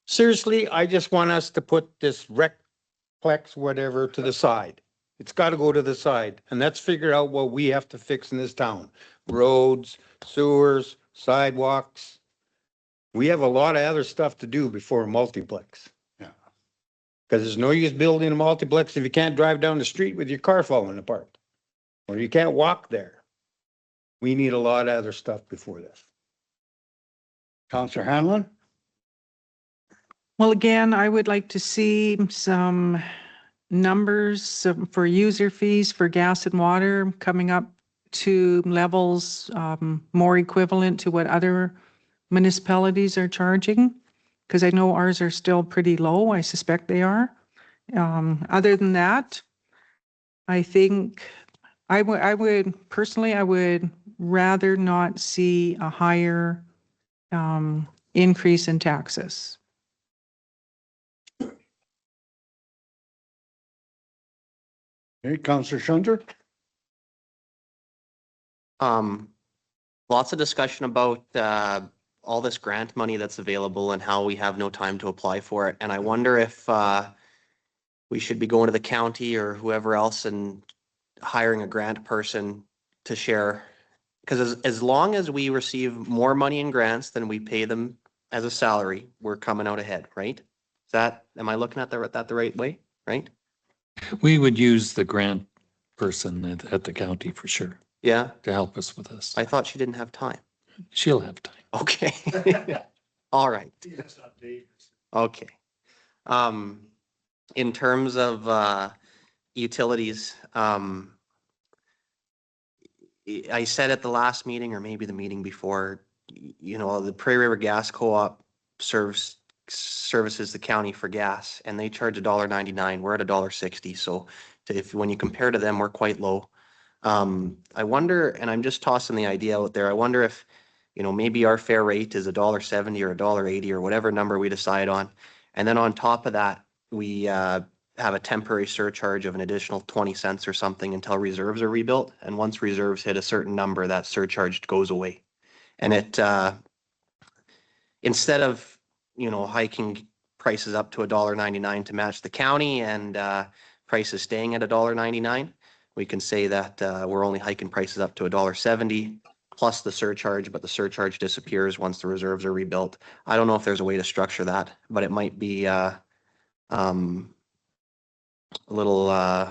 Seriously, I just want us to put this Recplex whatever to the side. It's got to go to the side, and let's figure out what we have to fix in this town. Roads, sewers, sidewalks. We have a lot of other stuff to do before a multiplex. Yeah. Because there's no use building a multiplex if you can't drive down the street with your car falling apart. Or you can't walk there. We need a lot of other stuff before this. Counselor Hanlon? Well, again, I would like to see some numbers for user fees for gas and water coming up to levels more equivalent to what other municipalities are charging. Because I know ours are still pretty low. I suspect they are. Other than that, I think I would personally, I would rather not see a higher increase in taxes. Okay, Counselor Shunter? Lots of discussion about all this grant money that's available and how we have no time to apply for it. And I wonder if we should be going to the county or whoever else and hiring a grant person to share. Because as long as we receive more money in grants than we pay them as a salary, we're coming out ahead, right? Am I looking at that the right way, right? We would use the grant person at the county for sure Yeah, to help us with this. I thought she didn't have time. She'll have time. Okay. All right. Okay. In terms of utilities, I said at the last meeting or maybe the meeting before, you know, the Prairie River Gas Co-op services the county for gas and they charge $1.99. We're at $1.60. So when you compare to them, we're quite low. I wonder, and I'm just tossing the idea out there, I wonder if, you know, maybe our fair rate is $1.70 or $1.80 or whatever number we decide on. And then on top of that, we have a temporary surcharge of an additional 20 cents or something until reserves are rebuilt. And once reserves hit a certain number, that surcharge goes away. And it, instead of, you know, hiking prices up to $1.99 to match the county and prices staying at $1.99, we can say that we're only hiking prices up to $1.70 plus the surcharge, but the surcharge disappears once the reserves are rebuilt. I don't know if there's a way to structure that, but it might be a little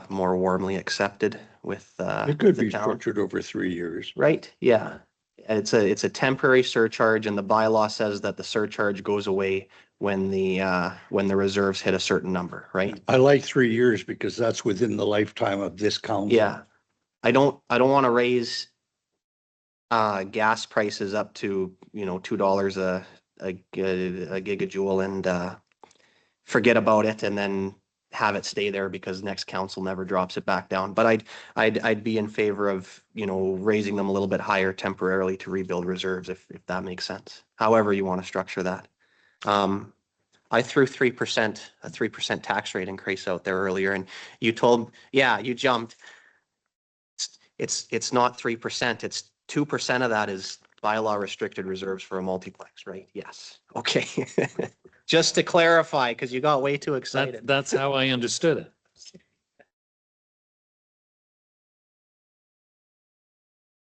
more warmly accepted with It could the be town. structured over 3 years. Right, yeah. It's a temporary surcharge and the bylaw says that the surcharge goes away when the reserves hit a certain number, right? I like 3 years because that's within the lifetime of this council. Yeah. I don't want to raise gas prices up to, you know, $2 a gigajoule and forget about it and then have it stay there because next council never drops it back down. But I'd be in favor of, you know, raising them a little bit higher temporarily to rebuild reserves if that makes sense. However you want to structure that. I threw 3%, a 3% tax rate increase out there earlier and you told, yeah, you jumped. It's not 3%, it's 2% of that is bylaw restricted reserves for a multiplex, right? Yes. Okay. Just to clarify, because you got way too excited. That's how I understood it.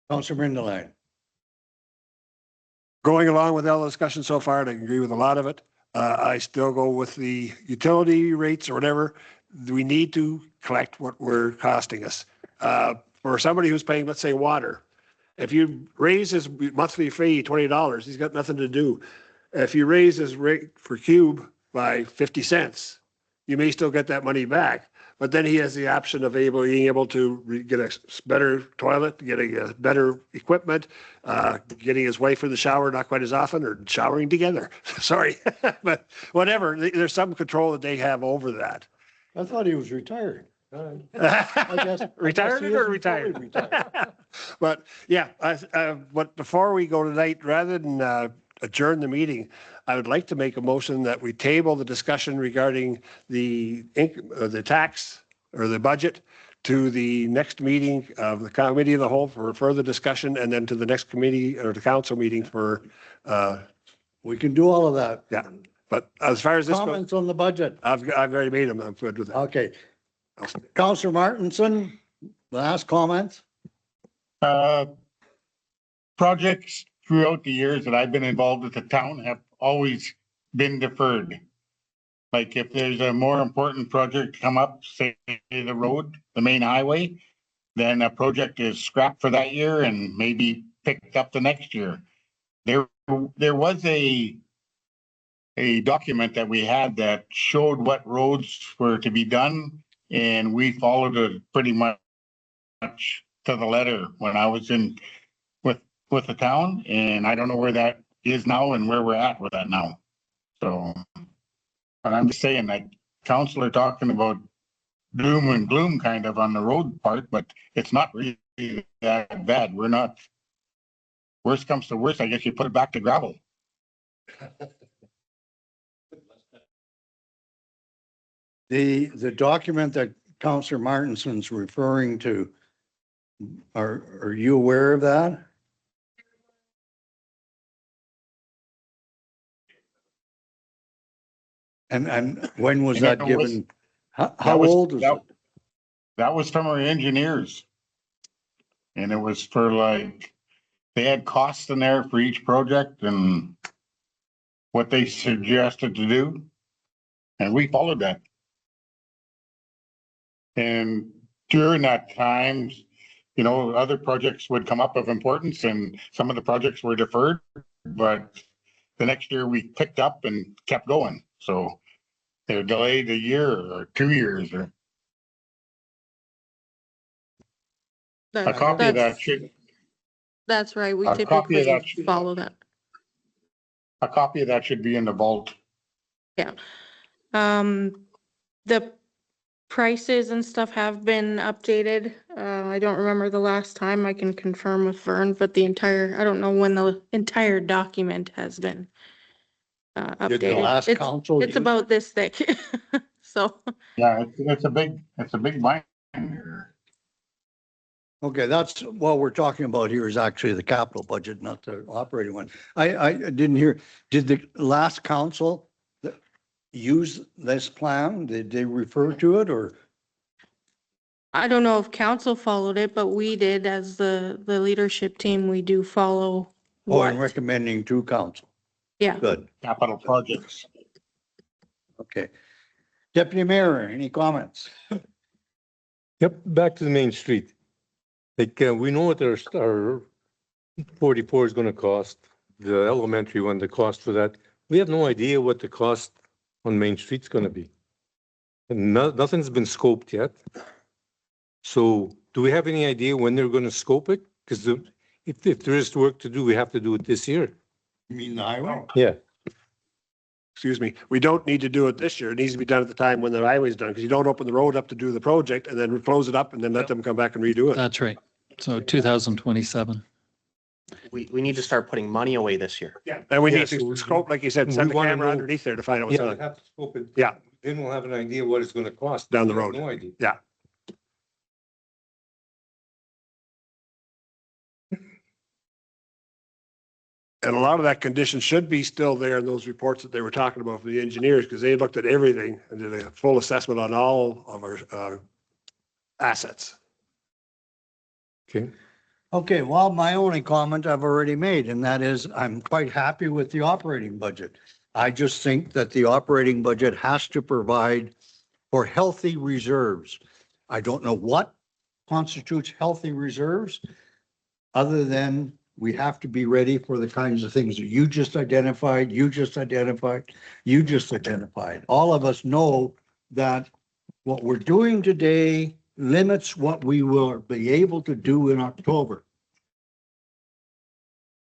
Counselor Brindleline? Going along with all the discussion so far, and I agree with a lot of it. I still go with the utility rates or whatever. We need to collect what we're costing us. For somebody who's paying, let's say, water, if you raise his monthly fee $20, he's got nothing to do. If you raise his rate for cube by 50 cents, you may still get that money back. But then he has the option of being able to get a better toilet, getting a better equipment, getting his wife in the shower not quite as often, or showering together. Sorry, but whatever. There's some control that they have over that. I thought he was retired. Retired he or isn't retired? fully retired. But yeah, but before we go tonight, rather than adjourn the meeting, I would like to make a motion that we table the discussion regarding the tax or the budget to the next meeting of the committee of the whole for further discussion, and then to the next committee or the council meeting for, We can do all of that. yeah. But as far as this goes, Comments on the budget? I've already made them. I'm good with that. Okay. Counselor Martinson, last comments? Projects throughout the years that I've been involved with the town have always been deferred. Like if there's a more important project come up, say the road, the main highway, then a project is scrapped for that year and maybe picked up the next year. There was a document that we had that showed what roads were to be done, and we followed it pretty much to the letter when I was in with the town, and I don't know where that is now and where we're at with that now. So, but I'm just saying that council talking about doom and gloom kind of on the road part, but it's not really that bad. We're not, worst comes to worst, I guess you put it back to gravel. The document that Counselor Martinson's referring to, are you aware of that? And when was that And it was- given? How old is it? That was from our engineers. And it was for like, they had costs in there for each project and what they suggested to do. And we followed that. And during that time, you know, other projects would come up of importance and some of the projects were deferred, but the next year we picked up and kept going. So they're delayed a year or 2 years or a copy of that should, That's right. We A copy of typically that should- follow that. a copy of that should be in the vault. The prices and stuff have been updated. I don't remember the last time. I can confirm with Vern, but I don't know when the entire document has been updated. Did the last It's- council? It's about this thick. So, Yeah, it's a big binder. Okay, that's what we're talking about here is actually the capital budget, not the operating one. I didn't hear, did the last council use this plan? Did they refer to it or? I don't know if council followed it, but we did as the leadership team, we do follow Oh, and what, recommending to council. yeah. Good. Capital projects. Okay. Deputy Mayor, any comments? Yep, back to the main street. Like, we know what our 44 is gonna cost, the elementary one, the cost for that. We have no idea what the cost on Main Street's gonna be. And nothing's been scoped yet. So do we have any idea when they're gonna scope it? Because if there is work to do, we have to do it this year. You mean the highway? Yeah. Excuse me, we don't need to do it this year. It needs to be done at the time when the highway's done, because you don't open the road up to do the project and then close it up and then let them come back and redo it. That's right. So 2027. We need to start putting money away this year. Yeah. And we Yeah, need so to we- scope, like you said, we send the wanna camera know- underneath there to find out what's Yeah, on we it. have to scope it. Yeah. Then we'll have an idea what it's gonna cost. Down the We have road. No idea. Yeah. And a lot of that condition should be still there in those reports that they were talking about from the engineers, because they looked at everything and did a full assessment on all of our assets. Okay. Okay, well, my only comment I've already made, and that is I'm quite happy with the operating budget. I just think that the operating budget has to provide for healthy reserves. I don't know what constitutes healthy reserves, other than we have to be ready for the kinds of things that you just identified, you just identified. All of us know that what we're doing today limits what we will be able to do in October.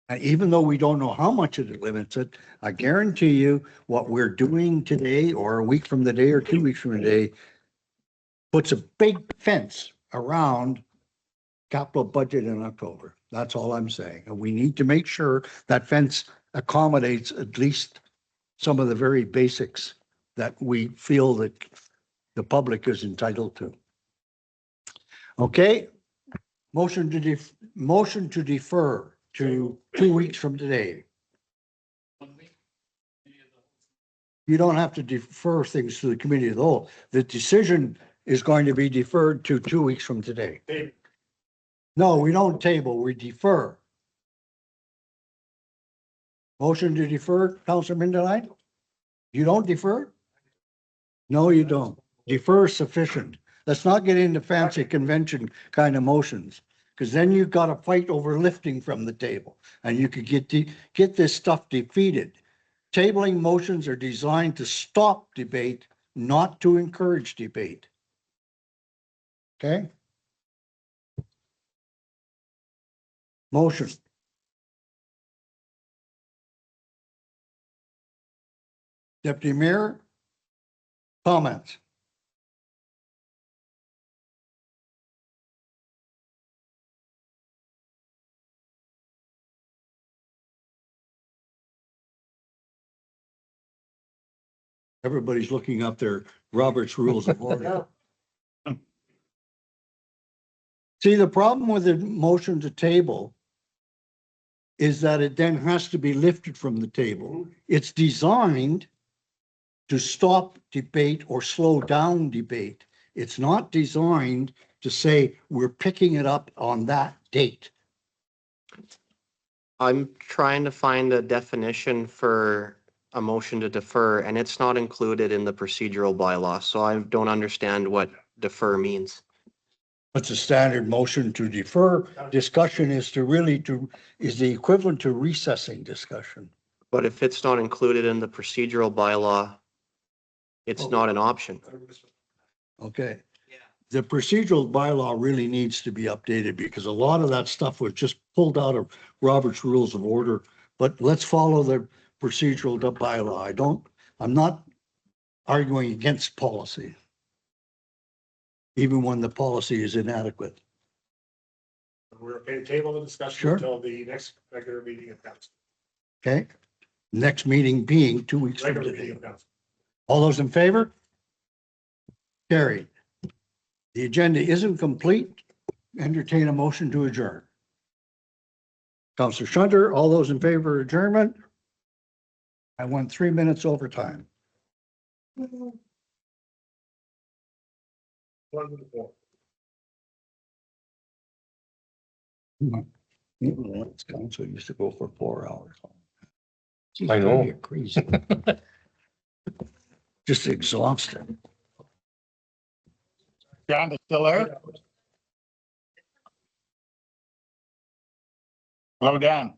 And even though we don't know how much it limits it, I guarantee you what we're doing today or a week from today or 2 weeks from today puts a big fence around capital budget in October. That's all I'm saying. And we need to make sure that fence accommodates at least some of the very basics that we feel that the public is entitled to. Okay, motion to defer to 2 weeks from today. You don't have to defer things to the committee of the whole. The decision is going to be deferred to 2 weeks from today. No, we don't table, we defer. Motion to defer, Councilman Midnight? You don't defer? No, you don't. Defer is sufficient. Let's not get into fancy convention kind of motions, because then you've got to fight over lifting from the table, and you could get this stuff defeated. Tabling motions are designed to stop debate, not to encourage debate. Okay? Motion. Deputy Mayor, comments? Everybody's looking up their Robert's Rules of Order. See, the problem with the motion to table is that it then has to be lifted from the table. It's designed to stop debate or slow down debate. It's not designed to say we're picking it up on that date. I'm trying to find a definition for a motion to defer, and it's not included in the procedural bylaw, so I don't understand what defer means. It's a standard motion to defer. Discussion is is the equivalent to recessing discussion. But if it's not included in the procedural bylaw, it's not an option. Okay. The procedural bylaw really needs to be updated because a lot of that stuff was just pulled out of Robert's Rules of Order. But let's follow the procedural bylaw. I'm not arguing against policy, even when the policy is inadequate. We're okay to table the discussion Sure. until the next regular meeting of council. Okay? Next meeting being 2 weeks from Regular meeting today. of council. All those in favor? Carried. The agenda isn't complete. Entertain a motion to adjourn. Councilor Shunter, all those in favor of adjournment? I went 3 minutes over time. Wonderful. Once council used to go for 4 hours. Geez, I know. you're crazy. Just exhausted. John is still there? Hello, Dan.